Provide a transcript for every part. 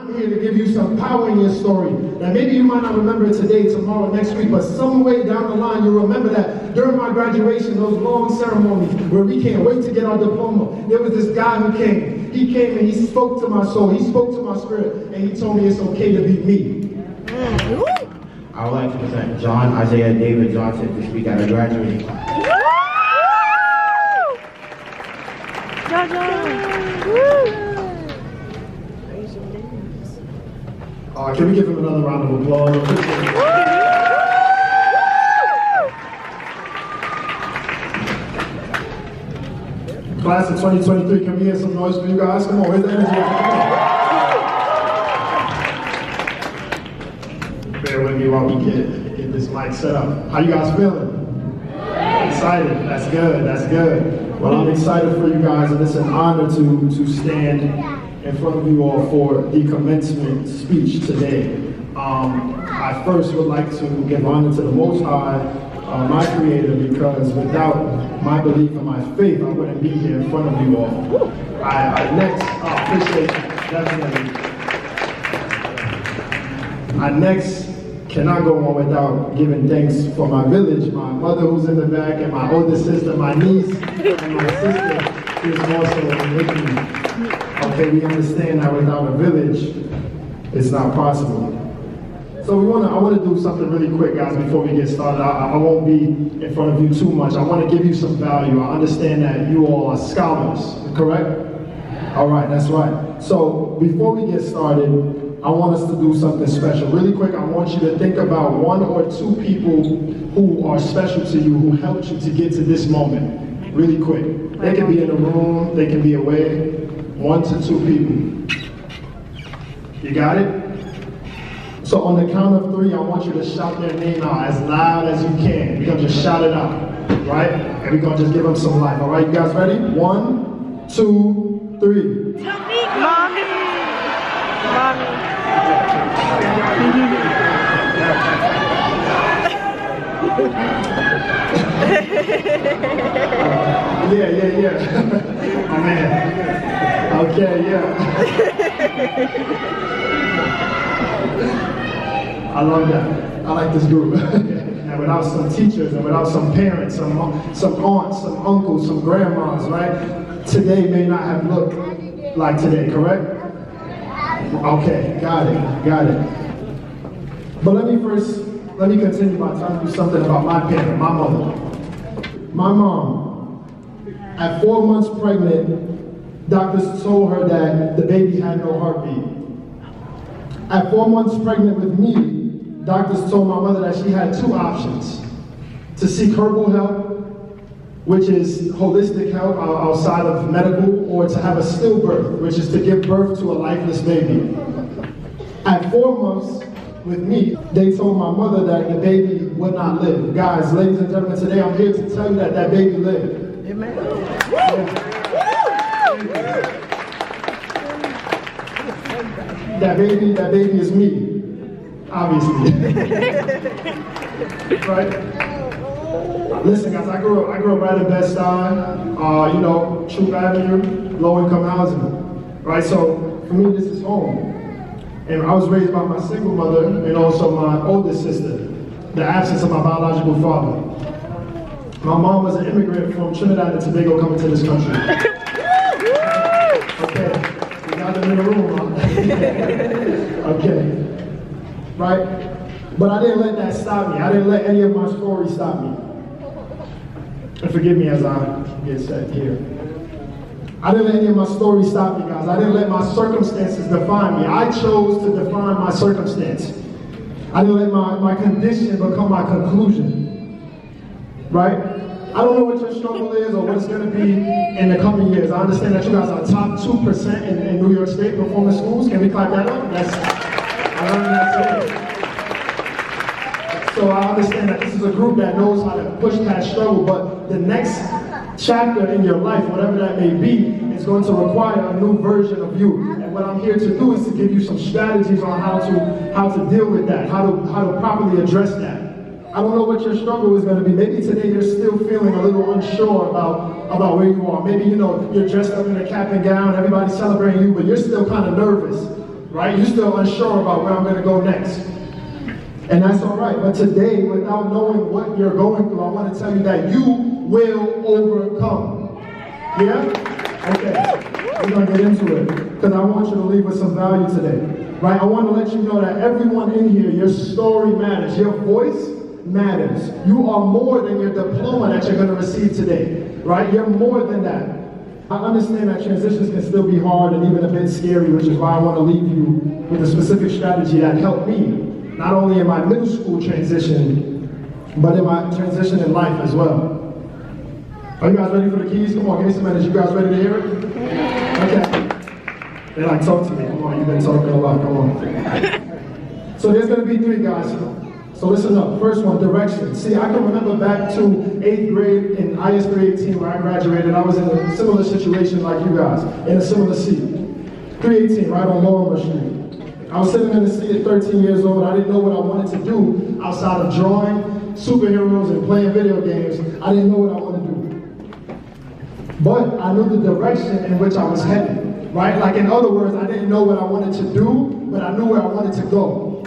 I'm here to give you some power in your story. That maybe you might not remember it today, tomorrow, next week, but some way down the line you'll remember that during my graduation, those long ceremonies where we can't wait to get our diploma, there was this guy who came. He came and he spoke to my soul, he spoke to my spirit, and he told me it's okay to be me. I would like to present John Isaiah David Johnson to speak at a graduating class. Can we give him another round of applause? Class of 2023, can we hear some noise for you guys? Come on, where's the energy? Bear with me while we get this mic set up. How you guys feeling? Excited. That's good. That's good. Well, I'm excited for you guys, and it's an honor to stand in front of you all for the commencement speech today. I first would like to give honor to the Most High, my Creator, because without my belief and my faith, I wouldn't be here in front of you all. I appreciate that, definitely. I next cannot go on without giving thanks for my village, my mother who's in the back, and my older sister, my niece, and my sister who is also with me. Okay, we understand that without a village, it's not possible. So I want to do something really quick, guys, before we get started. I won't be in front of you too much. I want to give you some value. I understand that you all are scholars, correct? All right, that's right. So before we get started, I want us to do something special. Really quick, I want you to think about one or two people who are special to you, who helped you to get to this moment. Really quick. They can be in the room, they can be away. 1 to 2 people. You got it? So on the count of 3, I want you to shout their name out as loud as you can. We're going to just shout it out, right? And we're going to just give them some life. All right, you guys ready? 1, 2, 3. Mommy! Yeah. Oh, man. Okay, yeah. I love that. I like this group. And without some teachers, and without some parents, some aunts, some uncles, some grandmas, right? Today may not have looked like today, correct? Okay, got it. But let me continue by telling you something about my parent, my mother. My mom, at 4 months pregnant, doctors told her that the baby had no heartbeat. At 4 months pregnant with me, doctors told my mother that she had 2 options: to seek herbal help, which is holistic help outside of medical, or to have a stillbirth, which is to give birth to a lifeless baby. At 4 months with me, they told my mother that the baby would not live. Guys, ladies and gentlemen, today I'm here to tell you that that baby lived. Amen. That baby is me, obviously. Right? Listen, guys, I grew up right in Bed-Stuy, Troop Avenue, low-income housing. Right? So for me, this is home. And I was raised by my single mother and also my oldest sister, the absence of my biological father. My mom was an immigrant from Trinidad and Tobago coming to this country. Okay, we got them in the room, huh? Okay, right? But I didn't let that stop me. I didn't let any of my stories stop me. And forgive me as I get set here. I didn't let any of my stories stop me, guys. I didn't let my circumstances define me. I chose to define my circumstance. I didn't let my condition become my conclusion. Right? I don't know what your struggle is or what it's going to be in the coming years. I understand that you guys are top 2% in New York State performing schools. Can we clap that up? I learned that today. So I understand that this is a group that knows how to push past struggle, but the next chapter in your life, whatever that may be, is going to require a new version of you. And what I'm here to do is to give you some strategies on how to deal with that, how to properly address that. I don't know what your struggle is going to be. Maybe today you're still feeling a little unsure about where you are. Maybe you're dressed up in a cap and gown, everybody's celebrating you, but you're still kind of nervous. right? You're still unsure about where I'm going to go next. And that's all right. But today, without knowing what you're going through, I want to tell you that you will overcome. Yeah? Okay. We're going to get into it because I want you to leave with some value today. Right? I want to let you know that everyone in here, your story matters. Your voice matters. You are more than your diploma that you're going to receive today. Right? You're more than that. I understand that transitions can still be hard and even a bit scary, which is why I want to leave you with a specific strategy that helped me, not only in my middle school transition, but in my transition in life as well. Are you guys ready for the keys? Come on, give me some minutes. You guys ready to hear it? Okay. They're like, talk to me. Come on, you've been talking a lot. Come on. So there's going to be 3 guys. So listen up. First one, direction. See, I can remember back to 8th grade in IS 318 where I graduated. I was in a similar situation like you guys, in a similar seat. 318, right on Lorimer Street. I was sitting in the seat at 13 years old. I didn't know what I wanted to do outside of drawing superheroes and playing video games. I didn't know what I wanted to do. But I knew the direction in which I was headed, right? Like in other words, I didn't know what I wanted to do, but I knew where I wanted to go.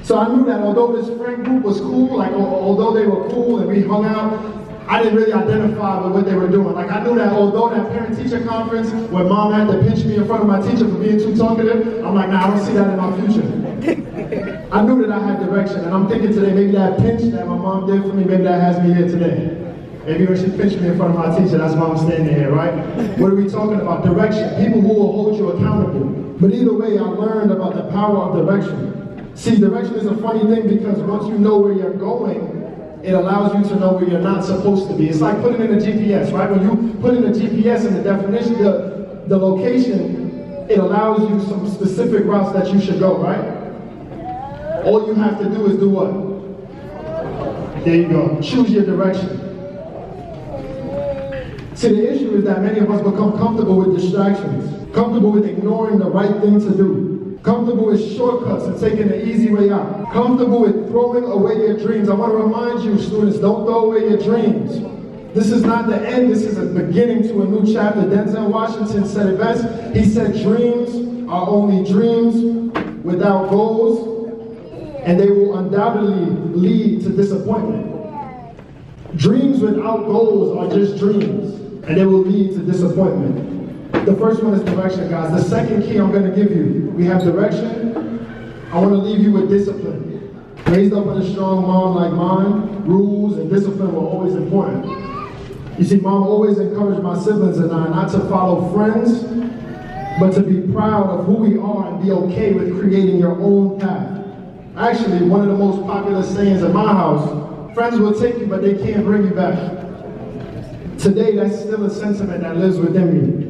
So I knew that although this friend group was cool, like although they were cool and we hung out, I didn't really identify with what they were doing. Like I knew that although that parent-teacher conference where mom had to pinch me in front of my teacher for being too talkative, I'm like, nah, I don't see that in my future. I knew that I had direction, and I'm thinking today, maybe that pinch that my mom did for me, maybe that has me here today. Maybe when she pinched me in front of my teacher, that's why I'm standing here, right? What are we talking about? Direction. People who will hold you accountable. But either way, I learned about the power of direction. See, direction is a funny thing because once you know where you're going, it allows you to know where you're not supposed to be. It's like putting in a GPS, right? When you put in a GPS in the definition, the location, it allows you some specific routes that you should go, right? All you have to do is do what? There you go. Choose your direction. See, the issue is that many of us become comfortable with distractions, comfortable with ignoring the right thing to do. Comfortable with shortcuts and taking the easy way out. Comfortable with throwing away your dreams. I want to remind you, students, don't throw away your dreams. This is not the end, this is a beginning to a new chapter. Denzel Washington said it best. He said, dreams are only dreams without goals, and they will undoubtedly lead to disappointment. Dreams without goals are just dreams, and they will lead to disappointment. The first one is direction, guys. The second key I'm going to give you, we have direction. I want to leave you with discipline. Raised up with a strong mom like mine, rules and discipline were always important. You see, mom always encouraged my siblings and I not to follow friends, but to be proud of who we are and be okay with creating your own path. Actually, one of the most popular sayings in my house, friends will take you, but they can't bring you back. Today, that's still a sentiment that lives within me.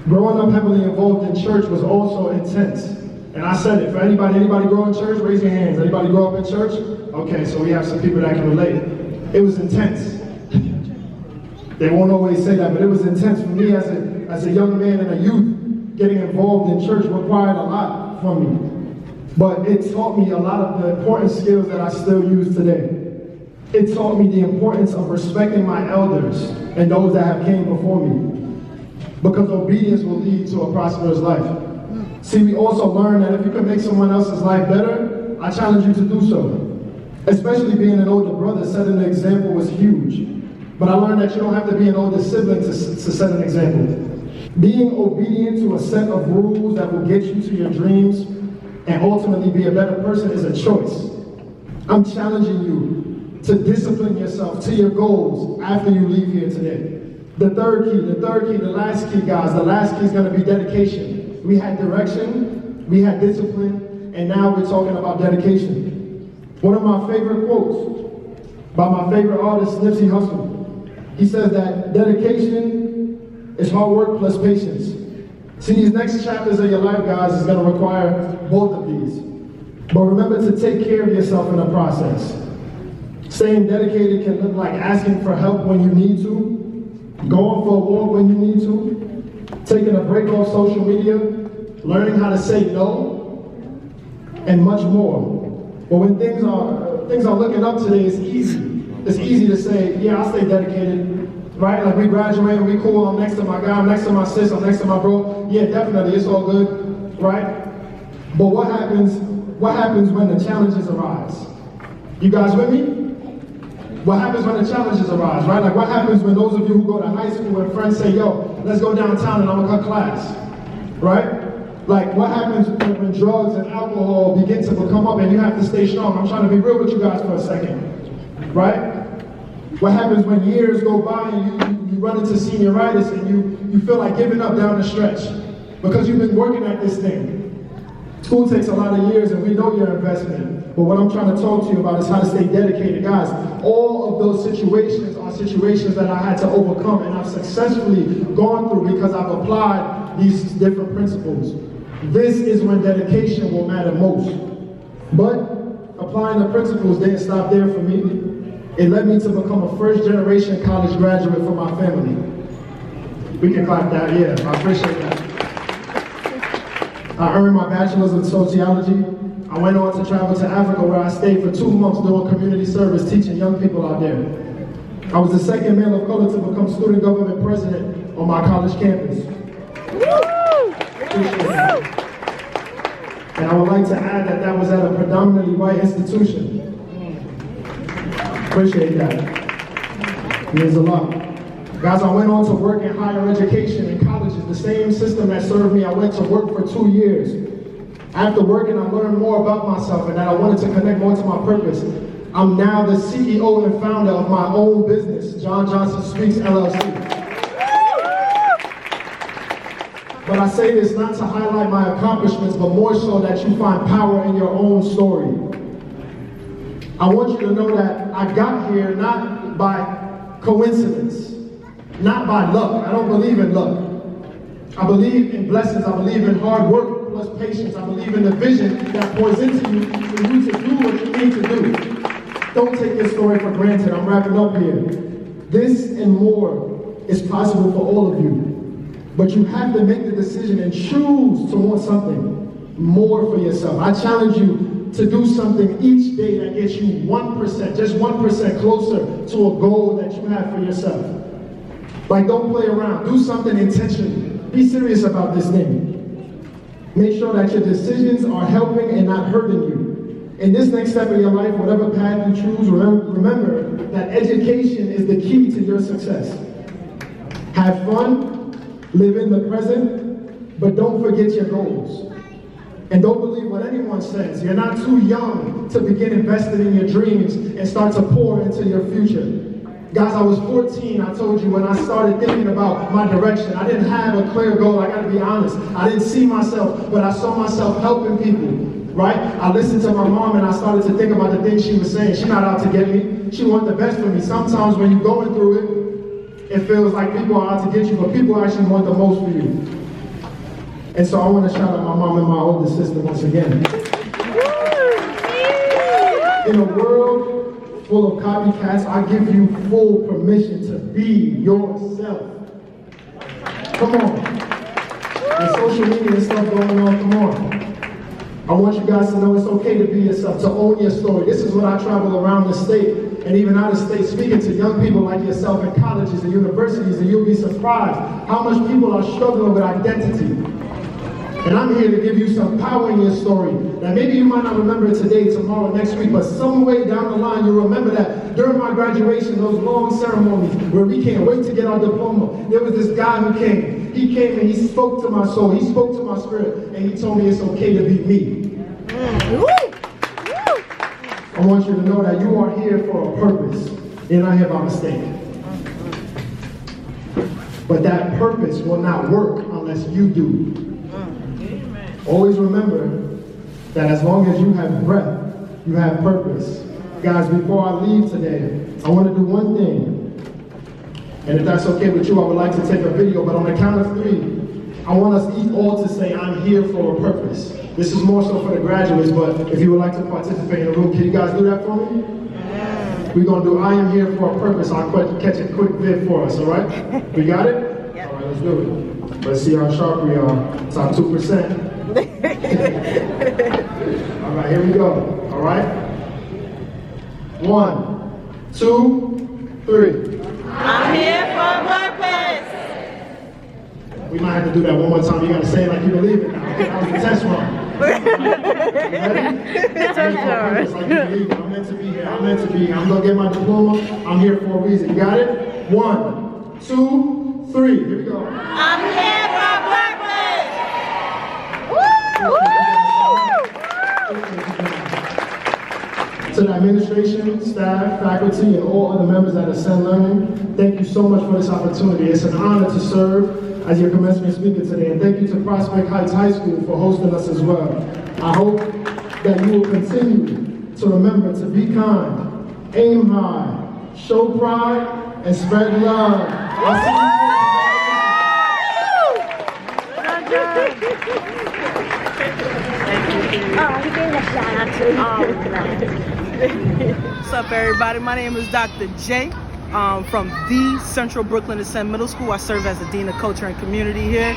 Growing up heavily involved in church was also intense. And I said it, for anybody grow in church? Raise your hands. Anybody grow up in church? Okay, so we have some people that can relate. It was intense. They won't always say that, but it was intense for me as a young man and a youth. Getting involved in church required a lot from me. But it taught me a lot of the important skills that I still use today. It taught me the importance of respecting my elders and those that have came before me. Because obedience will lead to a prosperous life. See, we also learn that if you can make someone else's life better, I challenge you to do so. Especially being an older brother, setting an example was huge. But I learned that you don't have to be an older sibling to set an example. Being obedient to a set of rules that will get you to your dreams and ultimately be a better person is a choice. I'm challenging you to discipline yourself to your goals after you leave here today. The third key, the last key, guys, the last key is going to be dedication. We had direction, we had discipline, and now we're talking about dedication. One of my favorite quotes by my favorite artist, Nipsey Hussle. He says that dedication is hard work plus patience. See, these next chapters of your life, guys, is going to require both of these. But remember to take care of yourself in the process. Staying dedicated can look like asking for help when you need to, going for a walk when you need to, taking a break off social media, learning how to say no, and much more. But when things are looking up today, it's easy. It's easy to say, yeah, I'll stay dedicated. Right? Like we graduate and we cool, I'm next to my guy, I'm next to my sis, I'm next to my bro. Yeah, definitely, it's all good, right? But what happens when the challenges arise? You guys with me? What happens when the challenges arise, right? Like what happens when those of you who go to high school and friends say, yo, let's go downtown and I'm gonna cut class, right? Like what happens when drugs and alcohol begin to come up and you have to stay strong? I'm trying to be real with you guys for a second, right? What happens when years go by and you run into senioritis and you feel like giving up down the stretch because you've been working at this thing? School takes a lot of years and we know your investment, but what I'm trying to talk to you about is how to stay dedicated. Guys, all of those situations are situations that I had to overcome and I've successfully gone through because I've applied these different principles. This is when dedication will matter most. But applying the principles didn't stop there for me. It led me to become a first-generation college graduate for my family. We can clap that, yeah, I appreciate that. I earned my bachelor's in sociology. I went on to travel to Africa where I stayed for 2 months doing community service, teaching young people out there. I was the second male of color to become student government president on my college campus. And I would like to add that that was at a predominantly white institution. Appreciate that. It means a lot. Guys, I went on to work in higher education in colleges, the same system that served me. I went to work for 2 years. After working, I learned more about myself and that I wanted to connect more to my purpose. I'm now the CEO and founder of my own business, John Johnson Speaks, LLC. But I say this not to highlight my accomplishments, but more so that you find power in your own story. I want you to know that I got here not by coincidence, not by luck. I don't believe in luck. I believe in blessings. I believe in hard work plus patience. I believe in the vision that pours into you for you to do what you need to do. Don't take this story for granted. I'm wrapping up here. This and more is possible for all of you. But you have to make the decision and choose to want something more for yourself. I challenge you to do something each day that gets you 1%, just 1% closer to a goal that you have for yourself. Like, don't play around. Do something intentionally. Be serious about this thing. Make sure that your decisions are helping and not hurting you. In this next step of your life, whatever path you choose, remember that education is the key to your success. Have fun, live in the present, but don't forget your goals. And don't believe what anyone says. You're not too young to begin investing in your dreams and start to pour into your future. Guys, I was 14, I told you, when I started thinking about my direction. I didn't have a clear goal, I gotta be honest. I didn't see myself, but I saw myself helping people, right? I listened to my mom and I started to think about the things she was saying. She's not out to get me. She wanted the best for me. Sometimes when you're going through it, it feels like people are out to get you, but people actually want the most for you. And so I want to shout out my mom and my older sister once again. In a world full of copycats, I give you full permission to be yourself. Come on. And social media and stuff going on, come on. I want you guys to know it's okay to be yourself, to own your story. This is when I travel around the state and even out of state speaking to young people like yourself in colleges and universities, and you'll be surprised how much people are struggling with identity. And I'm here to give you some power in your story that maybe you might not remember it today, tomorrow, next week, but some way down the line you'll remember that during my graduation, those long ceremonies where we can't wait to get our diploma, there was this guy who came. He came and he spoke to my soul, he spoke to my spirit, and he told me it's okay to be me. I want you to know that you are here for a purpose. You're not here by mistake. But that purpose will not work unless you do. Always remember that as long as you have breath, you have purpose. Guys, before I leave today, I want to do one thing. And if that's okay with you, I would like to take a video, but on the count of 3, I want us all to say, I'm here for a purpose. This is more so for the graduates, but if you would like to participate in the room, can you guys do that for me? We're going to do I am here for a purpose. I'll catch a quick vid for us, all right? We got it? All right, let's do it. Let's see how sharp we are. Top 2%. All right, here we go. All right? 1, 2, 3. I'm here for We might have to do that one more time. You gotta say it like you believe it now. Okay, that was the test run. You ready? Like you believe it. I'm meant to be here. I'm meant to be here. I'm gonna get my diploma. I'm here for a reason. You got it? 1, 2, 3. Here we go. I'm here for a purpose. To the administration, staff, faculty, and all other members at Ascend Learning, thank you so much for this opportunity. It's an honor to serve as your commencement speaker today, and thank you to Prospect Heights High School for hosting us as well. I hope that you will continue to remember to be kind, aim high, show pride, and spread love. I'll see you. What's up, everybody? My name is Dr. J from the Central Brooklyn Ascend Middle School. I serve as the Dean of Culture and Community here.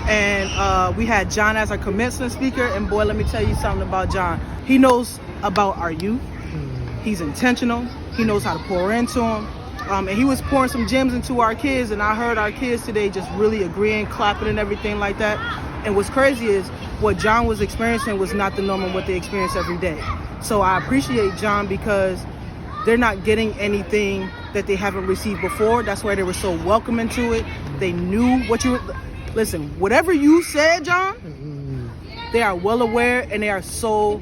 And we had John as our commencement speaker. And boy, let me tell you something about John. He knows about our youth. He's intentional. He knows how to pour into them. And he was pouring some gems into our kids. And I heard our kids today just really agreeing, clapping and everything like that. And what's crazy is what John was experiencing was not the norm of what they experience every day. So I appreciate John because they're not getting anything that they haven't received before. That's why they were so welcoming to it. They knew what you were, listen, whatever you said, John, they are well aware and they are so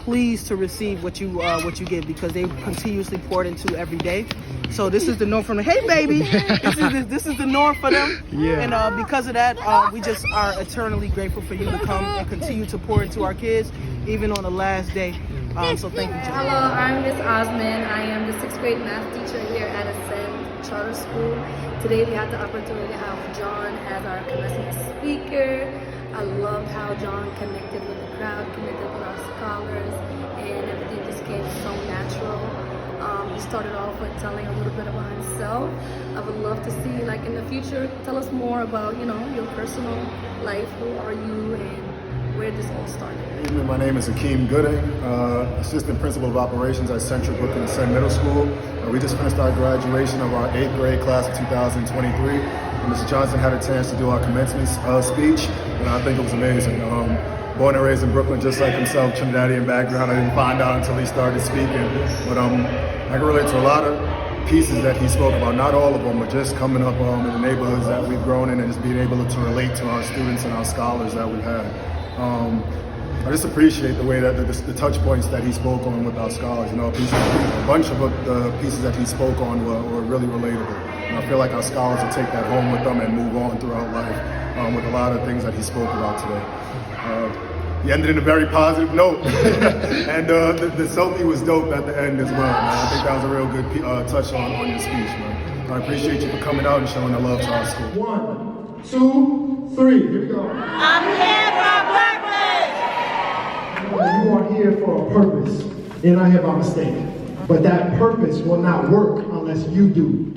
pleased to receive what you give because they continuously poured into every day. So this is the norm from them. Hey, baby, this is the norm for them. Yeah. And because of that, we just are eternally grateful for you to come and continue to pour into our kids, even on the last day. So thank you, John. Hello, I'm Miss Osman. I am the 6th grade math teacher here at Ascend Charter School. Today we had the opportunity to have John as our commencement speaker. I loved how John connected with the crowd, connected with our scholars, and everything just came so natural. He started off with telling a little bit about himself. I would love to see, like in the future, tell us more about, you know, your personal life. Who are you and where this all started? My name is Akeem Gooding, Assistant Principal of Operations at Central Brooklyn Ascend Middle School. We just finished our graduation of our 8th grade class of 2023. Mr. Johnson had a chance to do our commencement speech, and I think it was amazing. Born and raised in Brooklyn, just like himself, Trinidadian background. I didn't find out until he started speaking, but I can relate to a lot of pieces that he spoke about, not all of them, but just coming up in the neighborhoods that we've grown in and just being able to relate to our students and our scholars that we've had. I just appreciate the way that the touch points that he spoke on with our scholars. You know, a bunch of the pieces that he spoke on were really relatable. And I feel like our scholars will take that home with them and move on throughout life with a lot of things that he spoke about today. He ended in a very positive note, and the selfie was dope at the end as well. Man. I think that was a real good touch on your speech, man. I appreciate you for coming out and showing the love to our school. 1, 2, 3. Here we go. I'm here for a purpose. You are here for a purpose. You're not here by mistake. But that purpose will not work unless you do.